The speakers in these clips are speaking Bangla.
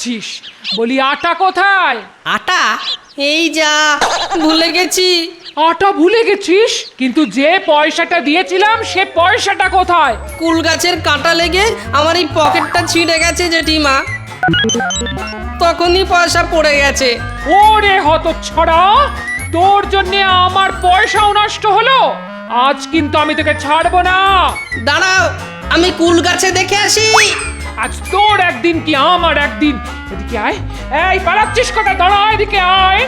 পালাচ্ছিস? বলি আটা কোথায়? আটা? এই যা, ভুলে গেছি। আটা ভুলে গেছিস? কিন্তু যে পয়সাটা দিয়েছিলাম সে পয়সাটা কোথায়? কুল গাছের কাঁটা লেগে আমার এই পকেটটা ছিঁড়ে গেছে জেঠিমা, তখনই পয়সা পড়ে গেছে। ওরে হতচ্ছাড়া, তোর জন্য আমার পয়সাও নষ্ট হলো। আজ কিন্তু আমি তোকে ছাড়বো না। দাঁড়াও, আমি কুল গাছে দেখে আসি। আজ তোর একদিন কি আমার একদিন। এদিকে আয়। এই পালাচ্ছিস কোথায়? দাঁড়া, এদিকে আয়।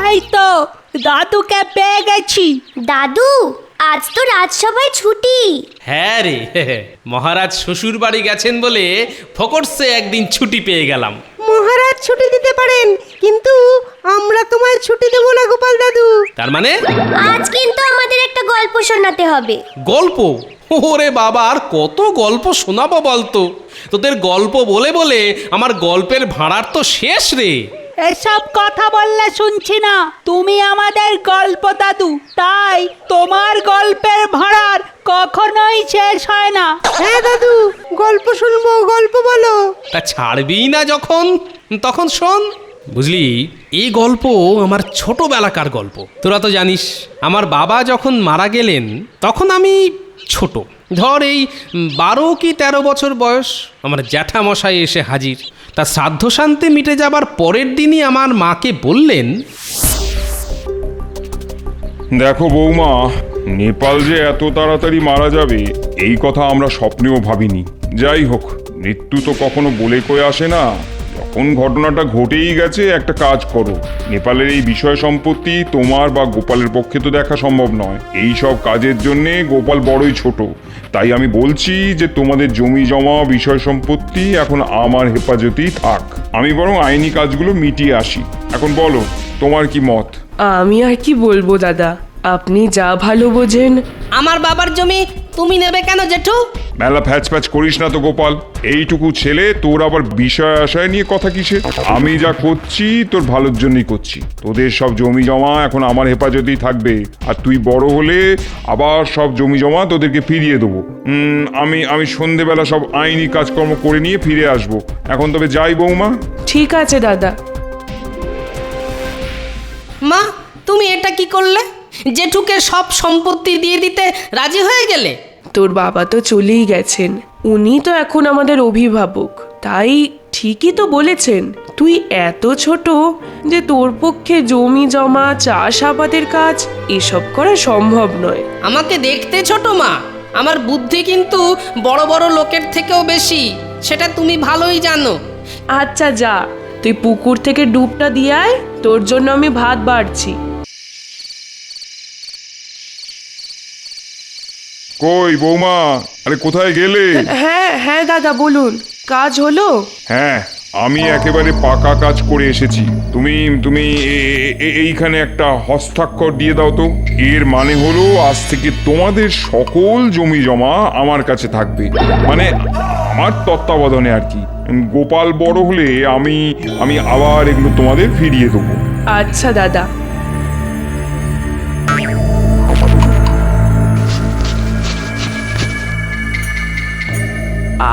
এই তো দাদুকে পেয়ে গেছি। দাদু, আজ তো রাজসভায় ছুটি। হ্যাঁ রে, মহারাজ শ্বশুর বাড়ি গেছেন বলে ফকরসে একদিন ছুটি পেয়ে গেলাম। মহারাজ ছুটি দিতে পারেন, কিন্তু আমরা তোমায় ছুটি দেবো না গোপাল দাদু। তার মানে আজ কিন্তু আমাদের একটা গল্প শোনাতে হবে। গল্প? ওরে বাবা, আর কত গল্প শোনাবো বলতো? তোদের গল্প বলে বলে আমার গল্পের ভাড়ার তো শেষ রে। এসব কথা বললে শুনছি না। তুমি আমাদের গল্প দাদু, তাই তোমার গল্পের ভাড়ার কখনোই শেষ হয় না। হ্যাঁ দাদু, গল্প শুনবো, গল্প বলো। তা ছাড়বি না যখন, তখন শোন। বুঝলি, এই গল্প আমার ছোটবেলাকার গল্প। তোরা তো জানিস, আমার বাবা যখন মারা গেলেন তখন আমি ছোট, ধর এই 12 কি 13 বছর বয়স। আমার জ্যাঠামশাই এসে হাজির। তা শ্রাদ্ধ শান্তি মিটে যাবার পরের দিনই আমার মাকে বললেন, দেখো বৌমা, নেপাল যে এত তাড়াতাড়ি মারা যাবে এই কথা আমরা স্বপ্নেও ভাবিনি। যাই হোক, মৃত্যু তো কখনো বলে কয়ে আসে না। যখন ঘটনাটা ঘটেই গেছে, একটা কাজ করো। নেপালের এই বিষয় সম্পত্তি তোমার বা গোপালের পক্ষে তো দেখা সম্ভব নয়। এই সব কাজের জন্যে গোপাল বড়ই ছোট। তাই আমি বলছি যে তোমাদের জমি জমা বিষয় সম্পত্তি এখন আমার হেফাজতেই থাক। আমি বরং আইনি কাজগুলো মিটিয়ে আসি। এখন বলো, তোমার কি মত? আমি আর কি বলবো দাদা, আপনি যা ভালো বোঝেন। আমার বাবার জমি তুমি নেবে কেন জেঠু? মেলা ফ্যাচ ফ্যাচ করিস না তো গোপাল। এইটুকু ছেলে, তোর আবার বিষয় আশায় নিয়ে কথা কিসে? আমি যা করছি তোর ভালোর জন্যই করছি। তোদের সব জমি জমা এখন আমার হেফাজতেই থাকবে, আর তুই বড় হলে আবার সব জমি জমা তোদেরকে ফিরিয়ে দেবো। আমি সন্ধেবেলা সব আইনি কাজকর্ম করে নিয়ে ফিরে আসবো। এখন তবে যাই বৌমা। ঠিক আছে দাদা। মা, তুমি এটা কি করলে? জেঠুকে সব সম্পত্তি দিয়ে দিতে রাজি হয়ে গেলে? তোর বাবা তো চলেই গেছেন, উনি তো এখন আমাদের অভিভাবক। তাই ঠিকই তো বলেছেন, তুই এত ছোট যে তোর পক্ষে জমি জমা চাষাবাদের কাজ এসব করা সম্ভব নয়। আমাকে দেখতে ছোট মা, আমার বুদ্ধি কিন্তু বড় বড় লোকের থেকেও বেশি, সেটা তুমি ভালোই জানো। আচ্ছা যা, তুই পুকুর থেকে ডুবটা দিয়ে আয়, তোর জন্য আমি ভাত বাড়ছি। কই বৌমা, আরে কোথায় গেলে? হ্যাঁ হ্যাঁ দাদা বলুন, কাজ হলো? হ্যাঁ, আমি একেবারে পাকা কাজ করে এসেছি। তুমি তুমি এইখানে একটা হস্তাক্ষর দিয়ে দাও তো। এর মানে হলো আজ থেকে তোমাদের সকল জমি জমা আমার কাছে থাকবে, মানে আমার তত্ত্বাবধানে আর কি। গোপাল বড় হলে আমি আবার এগুলো তোমাদের ফিরিয়ে দেবো। আচ্ছা দাদা।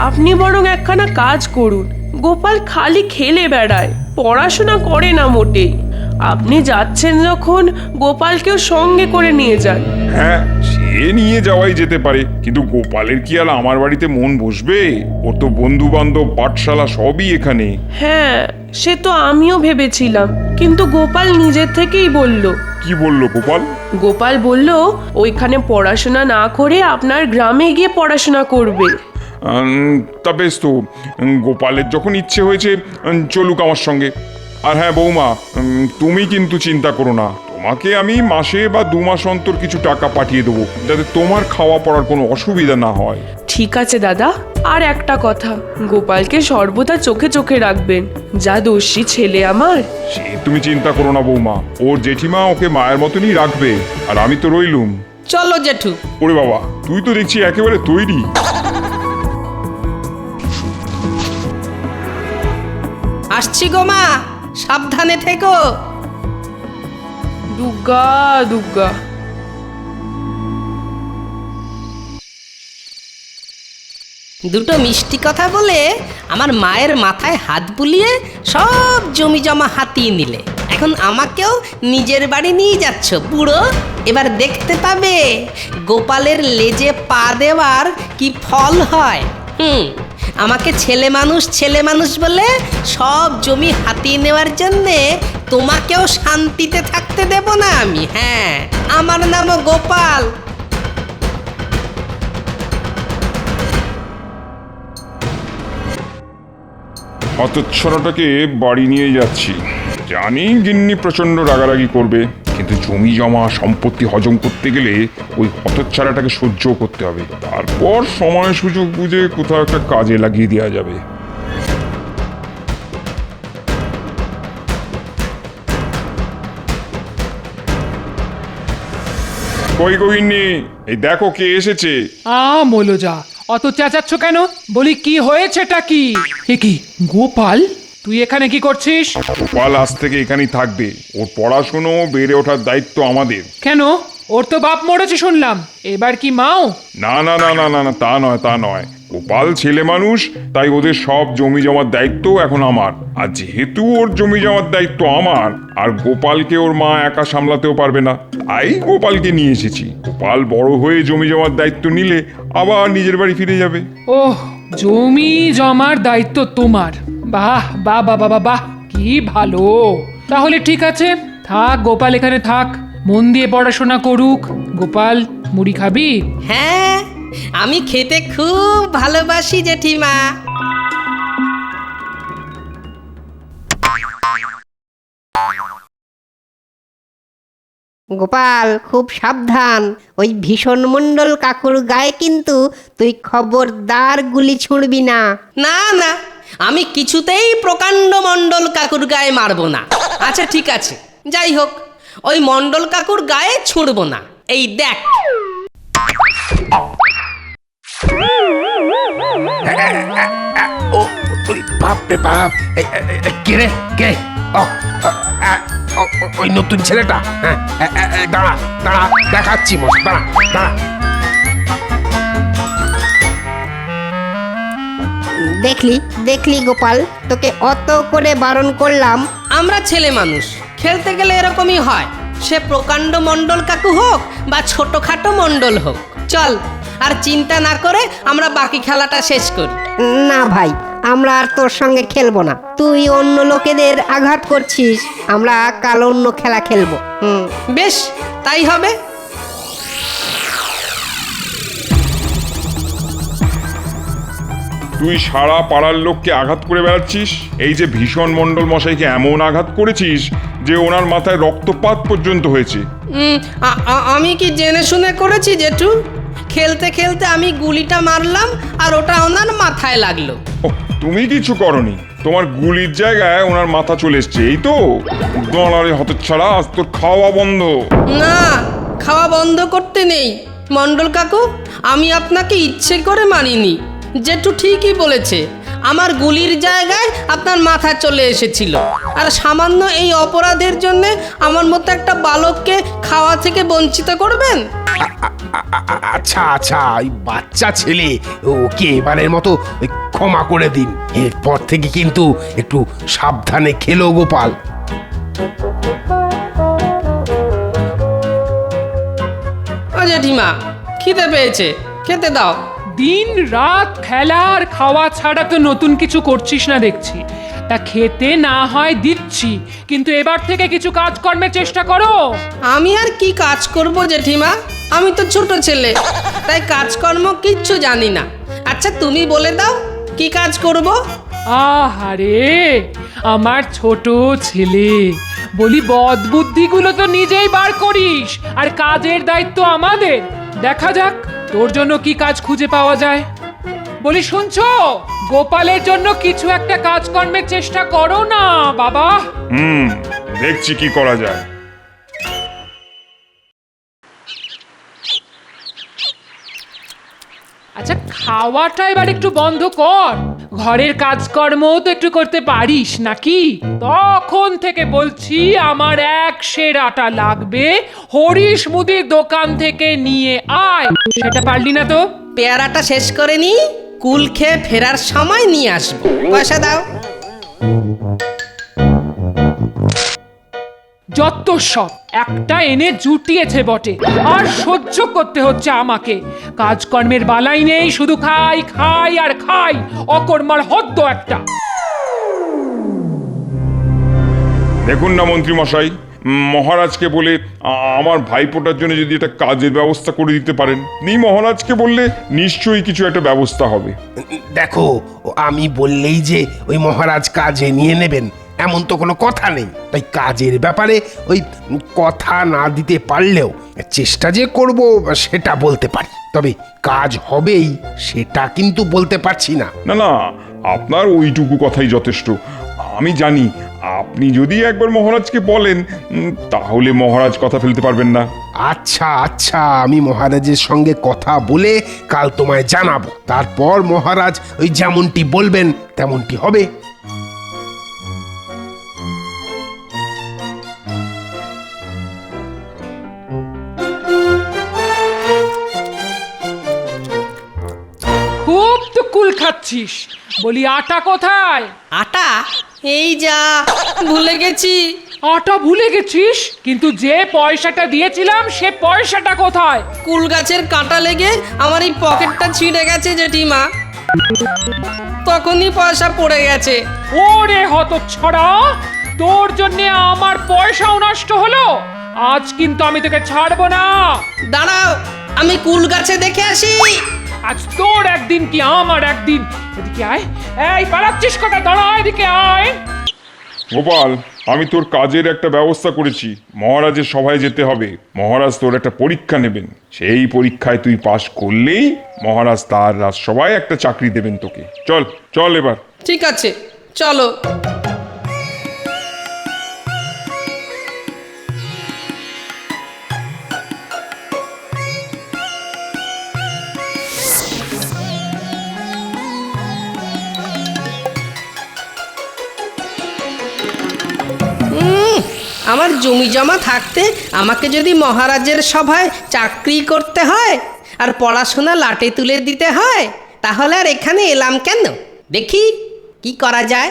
আপনি বরং একখানা কাজ করুন, গোপাল খালি খেলে বেড়ায়, পড়াশোনা করে না মোটেই। আপনি যাচ্ছেন যখন গোপালকেও সঙ্গে করে নিয়ে যান। হ্যাঁ, সে নিয়ে যাওয়াই যেতে পারে, কিন্তু গোপালের কি আর আমার বাড়িতে মন বসবে? ওর তো বন্ধু বান্ধব, পাঠশালা সবই এখানে। হ্যাঁ, সে তো আমিও ভেবেছিলাম, কিন্তু গোপাল নিজের থেকেই বলল। কি বললো গোপাল? গোপাল বলল ওইখানে পড়াশোনা না করে আপনার গ্রামে গিয়ে পড়াশোনা করবে। তা বেশ তো, গোপালের যখন ইচ্ছে হয়েছে চলুক আমার সঙ্গে। আর হ্যাঁ বৌমা, তুমি কিন্তু চিন্তা করো না, তোমাকে আমি মাসে বা 2 মাস অন্তর কিছু টাকা পাঠিয়ে দেবো, যাতে তোমার খাওয়া পড়ার কোনো অসুবিধা না হয়। ঠিক আছে দাদা। আর একটা কথা, গোপালকে সর্বদা চোখে চোখে রাখবেন। যা দোষী ছেলে আমার। সে তুমি চিন্তা করো না বৌমা, ওর জেঠিমা ওকে মায়ের মতনই রাখবে, আর আমি তো রইলুম। চলো জেঠু। ওরে বাবা, তুই তো দেখছি একেবারে তৈরি। আসছি গো মা, সাবধানে থেকো। দুর্গা দুর্গা। দুটো মিষ্টি কথা বলে আমার মায়ের মাথায় হাত বুলিয়ে সব জমি জমা হাতিয়ে নিলে। এখন আমাকেও নিজের বাড়ি নিয়ে যাচ্ছ বুড়ো। এবার দেখতে পাবে গোপালের লেজে পা দেওয়ার কি ফল হয়। আমাকে ছেলে মানুষ বলে সব জমি হাতিয়ে নেওয়ার জন্যে তোমাকেও শান্তিতে থাকতে দেব না আমি। হ্যাঁ, আমার নামও গোপাল। হতচ্ছাড়াটাকে বাড়ি নিয়ে যাচ্ছি। জানি গিন্নি প্রচন্ড রাগারাগি করবে, কিন্তু জমি জমা সম্পত্তি হজম করতে গেলে ওই হতচ্ছাড়াটাকে সহ্য করতে হবে। তারপর সময় সুযোগ বুঝে কোথাও একটা কাজে লাগিয়ে দেওয়া যাবে। কই গিন্নি, এই দেখো কে এসেছে। মলোজা, অত চেঁচাচ্ছ কেন? বলি কি হয়েছেটা কি? এ কি গোপাল, তুই এখানে কি করছিস? গোপাল আজ থেকে এখানেই থাকবে। ওর পড়াশুনো বেড়ে ওঠার দায়িত্ব আমাদের। কেন, ওর তো বাপ মরেছে শুনলাম, এবার কি মাও? না না না না না না, তা নয়। গোপাল ছেলে মানুষ, তাই ওদের সব জমি জমার দায়িত্ব এখন আমার। আর যেহেতু ওর জমি জমার দায়িত্ব আমার, আর গোপালকে ওর মা একা সামলাতেও পারবে না, তাই গোপালকে নিয়ে এসেছি। গোপাল বড় হয়ে জমি জমার দায়িত্ব নিলে আবার নিজের বাড়ি ফিরে যাবে। ওহ, জমি জমার দায়িত্ব তোমার? বাহ বাহ বাহ বাহ বাহ, কি ভালো। তাহলে ঠিক আছে, থাক গোপাল এখানে থাক, মন দিয়ে পড়াশোনা করুক। গোপাল, মুড়ি খাবি? হ্যাঁ, আমি খেতে খুব ভালোবাসি জেঠিমা। গোপাল, খুব সাবধান। ওই ভীষণ মণ্ডল কাকুর গায়ে কিন্তু তুই খবরদার গুলি ছুঁড়বি না। না না, আমি কিছুতেই প্রকাণ্ড মণ্ডল কাকুর গায়ে মারবো না। আচ্ছা ঠিক আছে, যাই হোক, ওই মণ্ডল কাকুর গায়ে ছুঁড়বো না। এই দেখ। ও তুই বাপরে বাপ, কে রে কে? ওই নতুন ছেলেটা। দাঁড়া দাঁড়া, দেখাচ্ছি মশ, দাঁড়া দাঁড়া। দেখলি গোপাল, তোকে অত করে বারণ করলাম। আমরা ছেলে মানুষ, খেলতে গেলে এরকমই হয়। সে প্রকাণ্ড মণ্ডল কাকু হোক বা ছোটখাটো মণ্ডল হোক। চল, আর চিন্তা না করে আমরা বাকি খেলাটা শেষ করি। না ভাই, আমরা আর তোর সঙ্গে খেলবো না। তুই অন্য লোকেদের আঘাত করছিস, আমরা কাল অন্য খেলা খেলবো। বেশ, তাই হবে। তুই সারা পাড়ার লোককে আঘাত করে বেড়াচ্ছিস। এই যে ভীষণ মণ্ডল মশাইকে এমন আঘাত করেছিস যে ওনার মাথায় রক্তপাত পর্যন্ত হয়েছে। আমি কি জেনে শুনে করেছি জেঠু? খেলতে খেলতে আমি গুলিটা মারলাম আর ওটা ওনার মাথায় লাগলো। তুমি কিছু করনি, তোমার গুলির জায়গায় ওনার মাথা চলে এসছে, এই তো। দাঁড়ারে হতচ্ছাড়া, আজ তোর খাওয়া বন্ধ। না, খাওয়া বন্ধ করতে নেই মণ্ডল কাকু, আমি আপনাকে ইচ্ছে করে মারিনি। জেঠু ঠিকই বলেছে, আমার গুলির জায়গায় আপনার মাথা চলে এসেছিল। আর সামান্য এই অপরাধের জন্য আমার মতো একটা বালককে খাওয়া থেকে বঞ্চিত করবেন? আচ্ছা আচ্ছা, এই বাচ্চা ছেলে, ওকে এবারের মতো ক্ষমা করে দিন। এরপর থেকে কিন্তু একটু সাবধানে খেলো গোপাল। জেঠিমা, খিদে পেয়েছে, খেতে দাও। দিন রাত খেলা আর খাওয়া ছাড়া তো নতুন কিছু করছিস না দেখছি। তা খেতে না হয় দিচ্ছি, কিন্তু এবার থেকে কিছু কাজকর্মের চেষ্টা করো। আমি আর কি কাজ করব জেঠিমা? আমি তো ছোট ছেলে, তাই কাজকর্ম কিচ্ছু জানি না। আচ্ছা তুমি বলে দাও, কি কাজ করব? আহারে আমার ছোট ছেলে, বলি বদ বুদ্ধিগুলো তো নিজেই বার করিস, আর কাজের দায়িত্ব আমাদের। দেখা যাক তোর জন্য কি কাজ খুঁজে পাওয়া যায়। বলি শুনছো, গোপালের জন্য কিছু একটা কাজকর্মের চেষ্টা করো না বাবা। দেখছি কি করা যায়। আচ্ছা খাওয়াটা এবার একটু বন্ধ কর, ঘরের কাজকর্ম তো একটু করতে পারিস নাকি? তখন থেকে বলছি আমার 1 সের আটা লাগবে, হরিশ মুদির দোকান থেকে নিয়ে আয়, সেটা পারলি না তো? পেয়ারাটা শেষ করে নি, কুল খেয়ে ফেরার সময় নিয়ে আসবো। পয়সা দাও। যত সব একটা এনে জুটিয়েছে বটে, আর সহ্য করতে হচ্ছে আমাকে। কাজকর্মের বালাই নেই, শুধু খাই খাই আর খাই, অকর্মার হদ্দ একটা। দেখুন না মন্ত্রী মশাই, মহারাজকে বলে আমার ভাইপোটার জন্য যদি একটা কাজের ব্যবস্থা করে দিতে পারেন, মহারাজকে বললে নিশ্চয়ই কিছু একটা ব্যবস্থা হবে। দেখো, আমি বললেই যে ওই মহারাজ কাজে নিয়ে নেবেন এমন তো কোনো কথা নেই। তাই কাজের ব্যাপারে ওই কথা না দিতে পারলেও চেষ্টা যে করব সেটা বলতে পারি, তবে কাজ হবেই সেটা কিন্তু বলতে পারছি না। না না, আপনার ওইটুকু কথাই যথেষ্ট। আমি জানি আপনি যদি একবার মহারাজকে বলেন তাহলে মহারাজ কথা ফেলতে পারবেন না। আচ্ছা আচ্ছা, আমি মহারাজের সঙ্গে কথা বলে কাল তোমায় জানাবো, তারপর মহারাজ ওই যেমনটি বলবেন তেমনটি হবে। খুব তো কুল খাচ্ছিস, বলি আটা কোথায়? আটা এই যা, ভুলে গেছি। আটা ভুলে গেছিস? কিন্তু যে পয়সাটা দিয়েছিলাম সে পয়সাটা কোথায়? কুল গাছের কাঁটা লেগে আমার এই পকেটটা ছিঁড়ে গেছে জেঠিমা, তখনই পয়সা পড়ে গেছে। ওরে হতচ্ছাড়া, তোর জন্য আমার পয়সাও নষ্ট হলো। আজ কিন্তু আমি তোকে ছাড়বো না। দাঁড়াও, আমি কুল গাছে দেখে আসি। আজ তোর একদিন কি আমার একদিন। এদিকে আয়। এই পালাচ্ছিস কথা, দাঁড়া, এদিকে আয়। গোপাল, আমি তোর কাজের একটা ব্যবস্থা করেছি। মহারাজের সভায় যেতে হবে, মহারাজ তোর একটা পরীক্ষা নেবেন, সেই পরীক্ষায় তুই পাশ করলেই মহারাজ তার রাজসভায় একটা চাকরি দেবেন তোকে। চল চল এবার। ঠিক আছে, চলো। আমার জমি জমা থাকতে আমাকে যদি মহারাজের সভায় চাকরি করতে হয় আর পড়াশোনা লাটে তুলে দিতে হয়, তাহলে আর এখানে এলাম কেন? দেখি কি করা যায়।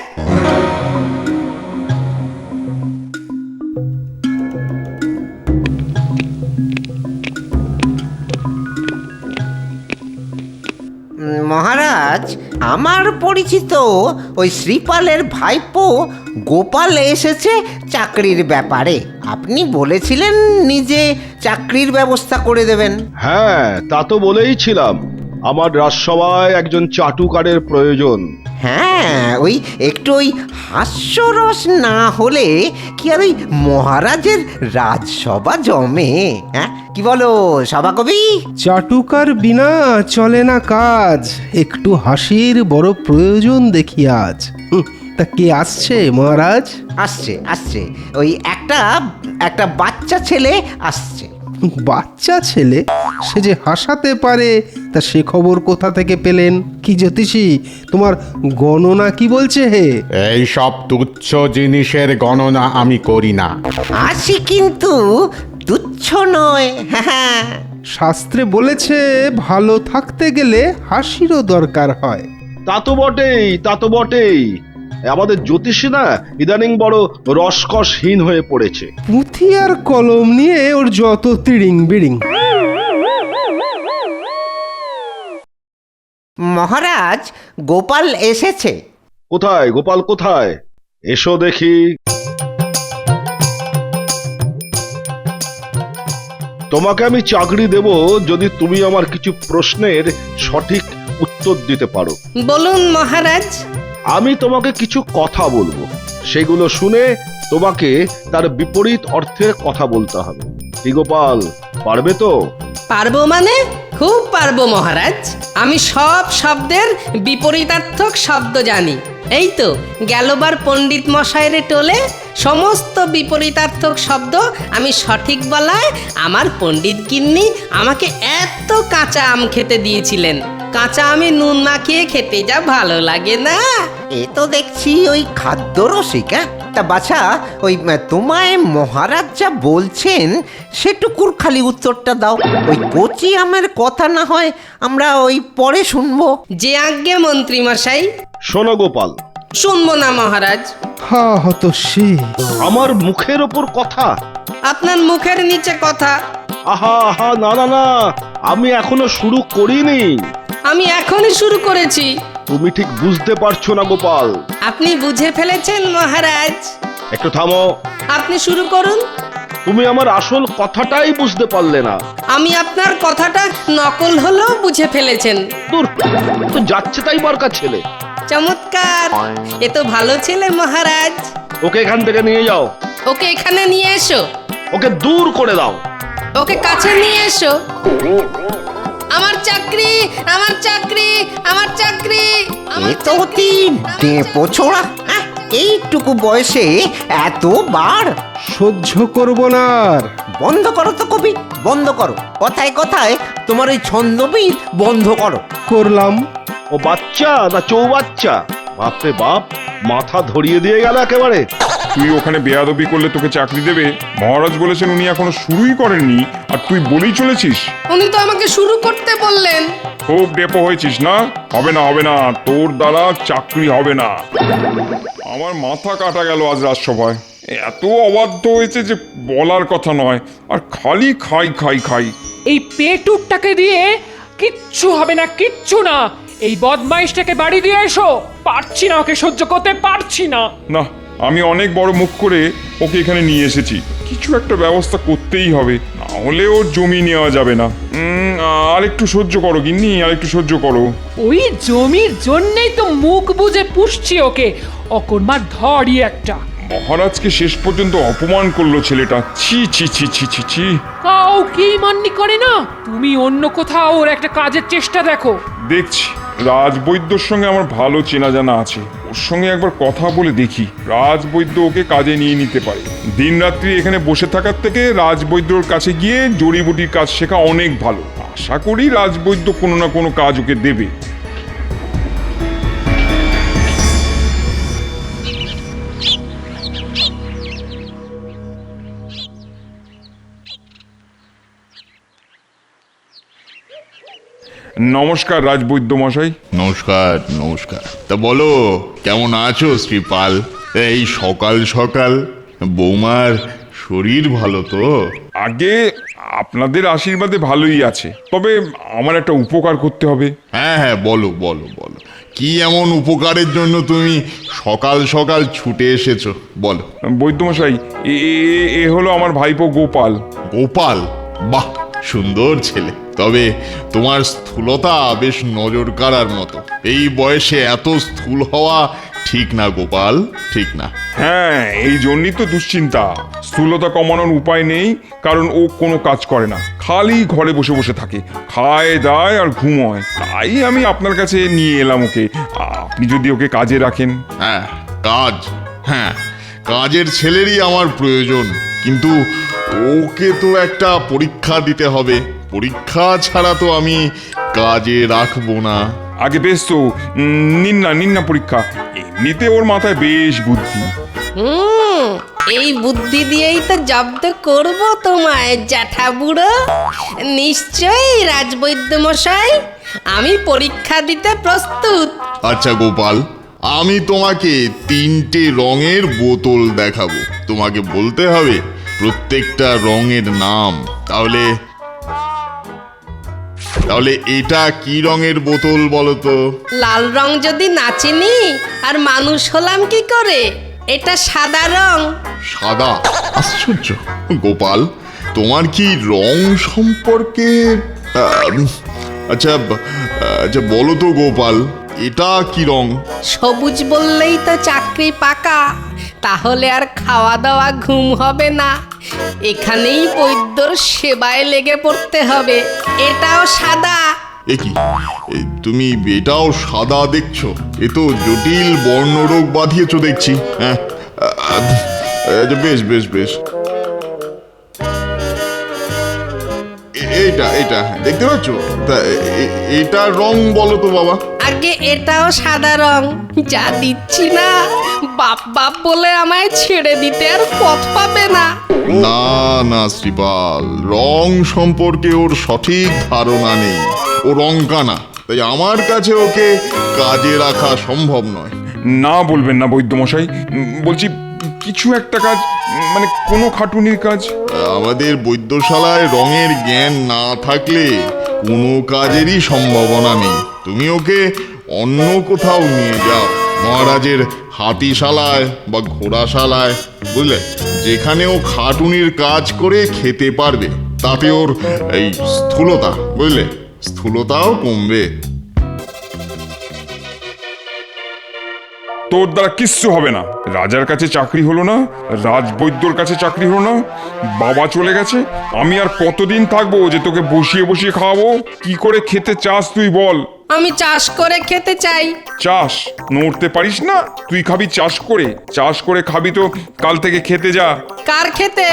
মহারাজ, আমার পরিচিত ওই শ্রীপালের ভাইপো গোপাল এসেছে চাকরির ব্যাপারে। আপনি বলেছিলেন নিজে চাকরির ব্যবস্থা করে দেবেন। হ্যাঁ, তা তো বলেইছিলাম। আমার রাজসভায় একজন চাটুকারের প্রয়োজন। হ্যাঁ, ওই একটু ওই হাস্যরস না হলে কি আর ওই মহারাজের রাজসভা জমে? হ্যাঁ, কি বলো সভাকবি? চাটুকার বিনা চলে না কাজ, একটু হাসির বড় প্রয়োজন দেখি আজ। তা কে আসছে মহারাজ? আসছে আসছে, ওই একটা বাচ্চা ছেলে আসছে। বাচ্চা ছেলে? সে যে হাসাতে পারে, তা সে খবর কোথা থেকে পেলেন? কি জ্যোতিষী, তোমার গণনা কি বলছে হে? এই সব তুচ্ছ জিনিসের গণনা আমি করি না। হাসি কিন্তু তুচ্ছ নয়। হ্যাঁ, শাস্ত্রে বলেছে ভালো থাকতে গেলে হাসিরও দরকার হয়। তা তো বটেই, তা তো বটেই। আমাদের জ্যোতিষী না ইদানিং বড় রসকসহীন হয়ে পড়েছে। পুঁথি আর কলম নিয়ে ওর যত তিড়িং বিড়িং। মহারাজ, গোপাল এসেছে। কোথায় গোপাল, কোথায়? এসো দেখি। তোমাকে আমি চাকরি দেব যদি তুমি আমার কিছু প্রশ্নের সঠিক উত্তর দিতে পারো। বলুন মহারাজ। আমি তোমাকে কিছু কথা বলবো, সেগুলো শুনে তোমাকে তার বিপরীত অর্থের কথা বলতে হবে। কি গোপাল, পারবে তো? পারবো মানে খুব পারবো মহারাজ। আমি সব শব্দের বিপরীতার্থক শব্দ জানি। এই তো গেলবার পণ্ডিত মশাইয়ের টোলে সমস্ত বিপরীতার্থক শব্দ আমি সঠিক বলায় আমার পণ্ডিত গিন্নি আমাকে এত কাঁচা আম খেতে দিয়েছিলেন। কাঁচা আমে নুন মাখিয়ে খেতে যা ভালো লাগে না। এ তো দেখছি ওই খাদ্য রসিকা। তা বাছা, ওই তোমায় মহারাজ যা বলছেন সেটুকুর খালি উত্তরটা দাও। ওই কচি আমের কথা না হয় আমরা ওই পরে শুনবো। যে আজ্ঞে মন্ত্রী মশাই। শোনো গোপাল, শুনবো না মহারাজ। হা হতশ্রী, আমার মুখের ওপর কথা। আপনার মুখের নিচে কথা। আহা আহা, না না না, আমি এখনো শুরু করিনি। আমি এখনই শুরু করেছি। তুমি ঠিক বুঝতে পারছো না গোপাল। আপনি বুঝে ফেলেছেন মহারাজ। একটু থামো। আপনি শুরু করুন। তুমি আমার আসল কথাটাই বুঝতে পারলে না। আমি আপনার কথাটা নকল হলেও বুঝে ফেলেছেন। দূর, তো যাচ্ছে তাই বারকার ছেলে। চমৎকার, এ তো ভালো ছেলে মহারাজ। ওকে এখান থেকে নিয়ে যাও। ওকে এখানে নিয়ে এসো। ওকে দূর করে দাও। ওকে কাছে নিয়ে এসো। আমার চাকরি, আমার চাকরি, আমার চাকরি। এ তো অতি ডেপো ছোড়া। এইটুকু বয়সে এতবার সহ্য করব না আর। বন্ধ করো তো কবি, বন্ধ করো। কথায় কথায় তোমার ওই ছন্দবিদ বন্ধ করো। করলাম। ও বাচ্চা না চৌবাচ্চা? বাপরে বাপ, মাথা ধরিয়ে দিয়ে গেল একেবারে। তুই ওখানে বেয়াদবি করলে তোকে চাকরি দেবে? মহারাজ বলেছেন উনি এখনো শুরুই করেননি আর তুই বলেই চলেছিস। উনি তো আমাকে শুরু করতে বললেন। খুব ডেপো হয়েছিস না? হবে না, হবে না, তোর দ্বারা চাকরি হবে না। আমার মাথা কাটা গেল আজ রাজসভায়। এত অবাধ্য হয়েছে যে বলার কথা নয়, আর খালি খাই খাই খাই। এই পেটুকটাকে দিয়ে কিচ্ছু হবে না, কিচ্ছু না। এই বদমাইশটাকে বাড়ি দিয়ে এসো। পারছি না, ওকে সহ্য করতে পারছি না। না, আমি অনেক বড় মুখ করে ওকে এখানে নিয়ে এসেছি। কিছু একটা ব্যবস্থা করতেই হবে, না হলে ওর জমি নেওয়া যাবে না। আর একটু সহ্য করো গিন্নি, আর একটু সহ্য করো। ওই জমির জন্যই তো মুখ বুজে পুষছি ওকে। অকর্মার ধরই একটা। মহারাজকে শেষ পর্যন্ত অপমান করলো ছেলেটা। ছি ছি ছি ছি ছি ছি। কাউকেই মান্যি করে না। তুমি অন্য কোথাও ওর একটা কাজের চেষ্টা দেখো। দেখছি, রাজবৈদ্যর সঙ্গে আমার ভালো চেনা জানা আছে। ওর সঙ্গে একবার কথা বলে দেখি, রাজবৈদ্য ওকে কাজে নিয়ে নিতে পারে। দিনরাত্রি এখানে বসে থাকার থেকে রাজবৈদ্যর কাছে গিয়ে জড়িবুটির কাজ শেখা অনেক ভালো। আশা করি রাজবৈদ্য কোনো না কোনো কাজ ওকে দেবে। নমস্কার রাজবৈদ্য মশাই। নমস্কার নমস্কার। তা বলো, কেমন আছো শ্রীপাল? এই সকাল সকাল বৌমার শরীর ভালো তো? আগে আপনাদের আশীর্বাদে ভালোই আছে, তবে আমার একটা উপকার করতে হবে। হ্যাঁ হ্যাঁ, বলো বলো বলো, কি এমন উপকারের জন্য তুমি সকাল সকাল ছুটে এসেছো? বলো। বৈদ্যমশাই, এ হলো আমার ভাইপো গোপাল। গোপাল? বাহ, সুন্দর ছেলে। তবে তোমার স্থূলতা বেশ নজর কাড়ার মতো। এই বয়সে এত স্থূল হওয়া ঠিক না গোপাল, ঠিক না। হ্যাঁ, এই জন্যই তো দুশ্চিন্তা। স্থূলতা কমানোর উপায় নেই, কারণ ও কোনো কাজ করে না, খালি ঘরে বসে বসে থাকে, খায় দায় আর ঘুমোয়। তাই আমি আপনার কাছে নিয়ে এলাম ওকে। আপনি যদি ওকে কাজে রাখেন। হ্যাঁ, কাজ? হ্যাঁ, কাজের ছেলেরই আমার প্রয়োজন, কিন্তু ওকে তো একটা পরীক্ষা দিতে হবে। পরীক্ষা ছাড়া তো আমি কাজে রাখবো না। আগে বেশ তো নিন না পরীক্ষা। এমনিতে ওর মাথায় বেশ বুদ্ধি। এই বুদ্ধি দিয়েই তো জব্দ করব তোমায় জ্যাঠা বুড়ো। নিশ্চয়ই রাজবৈদ্য মশাই, আমি পরীক্ষা দিতে প্রস্তুত। আচ্ছা গোপাল, আমি তোমাকে 3টে রঙের বোতল দেখাবো। তোমাকে বলতে হবে প্রত্যেকটা রঙের নাম। তাহলে এটা কি রঙের বোতল বলো তো? লাল রং যদি নাচিনি আর মানুষ হলাম কি করে? এটা সাদা রং। সাদা? আশ্চর্য গোপাল, তোমার কি রং সম্পর্কে আচ্ছা বলো তো গোপাল, এটা কি রং? সবুজ বললেই তো চাকরি পাকা, তাহলে আর খাওয়া দাওয়া ঘুম হবে না, এখানেই বৈদ্যর সেবায় লেগে পড়তে হবে। এটাও সাদা। এ কি তুমি এটাও সাদা দেখছো? এ তো জটিল বর্ণরোগ বাঁধিয়েছো দেখছি। হ্যাঁ, বেশ বেশ বেশ। এইটা এইটা দেখতে পাচ্ছ? তা এটার রং বলো তো বাবা। আগে এটাও সাদা রং। যা দিচ্ছি না, বাপ বাপ বলে আমায় ছেড়ে দিতে আর পথ পাবে না। না না শ্রীপাল, রং সম্পর্কে ওর সঠিক ধারণা নেই। ও রংকানা, তাই আমার কাছে ওকে কাজে রাখা সম্ভব নয়। না বলবেন না বৈদ্যমশাই, বলছি কিছু একটা কাজ, মানে কোনো খাটুনির কাজ। আমাদের বৈদ্যশালায় রঙের জ্ঞান না থাকলে কোনো কাজেরই সম্ভাবনা নেই। তুমি ওকে অন্য কোথাও নিয়ে যাও, মহারাজের হাতিশালায় বা ঘোড়াশালায়, বুঝলে, যেখানে ও খাটুনির কাজ করে খেতে পারবে। তাতে ওর এই স্থূলতা, বুঝলে, স্থূলতাও কমবে। তোর দ্বারা কিচ্ছু হবে না। রাজার কাছে চাকরি হলো না, রাজবৈদ্যর কাছে চাকরি হলো না, বাবা চলে গেছে। আমি আর কতদিন থাকবো যে তোকে বসিয়ে বসিয়ে খাওয়াবো? কি করে খেতে চাস তুই বল? আমি চাষ করে খেতে চাই। চাষ নড়তে পারিস না? তুই খাবি চাষ করে? চাষ করে খাবি তো কাল থেকে খেতে যা। কার খেতে?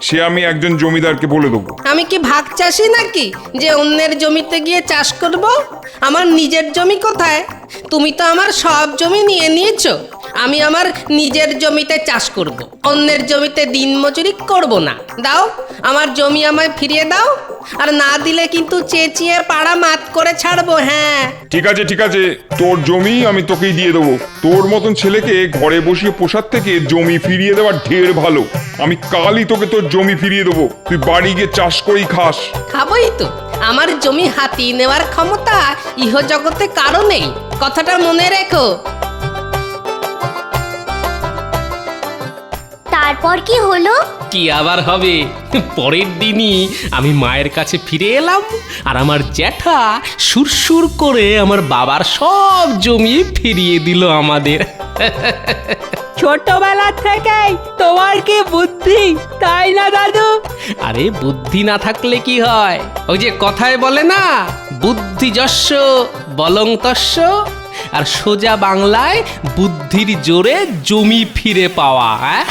সে আমি একজন জমিদারকে বলে দেবো। আমি কি ভাগ চাষি নাকি যে অন্যের জমিতে গিয়ে চাষ করব? আমার নিজের জমি কোথায়? তুমি তো আমার সব জমি নিয়ে নিয়েছো। আমি আমার নিজের জমিতে চাষ করব, অন্যের জমিতে দিনমজুরি করব না। দাও আমার জমি আমায় ফিরিয়ে দাও, আর না দিলে কিন্তু চেঁচিয়ে পাড়া মাত করে ছাড়বো। হ্যাঁ ঠিক আছে ঠিক আছে, তোর জমি আমি তোকেই দিয়ে দেবো। তোর মতন ছেলেকে ঘরে বসিয়ে পোষার থেকে জমি ফিরিয়ে দেওয়া ঢের ভালো। আমি কালই তোকে তোর জমি ফিরিয়ে দেবো, তুই বাড়ি গিয়ে চাষ করেই খাস। খাবোই তো। আমার জমি হাতিয়ে নেওয়ার ক্ষমতা ইহ জগতে কারো নেই, কথাটা মনে রেখো। তারপর কি হলো? কি আবার হবে? পরের দিনই আমি মায়ের কাছে ফিরে এলাম, আর আমার জ্যাঠা সুরসুর করে আমার বাবার সব জমি ফিরিয়ে দিল আমাদের। ছোটবেলা থেকেই তোমার কি বুদ্ধি, তাই না দাদু? আরে বুদ্ধি না থাকলে কি হয়? ওই যে কথায় বলে না, বুদ্ধি যস্য বলং তস্য, আর সোজা বাংলায় বুদ্ধির জোরে জমি ফিরে পাওয়া। হ্যাঁ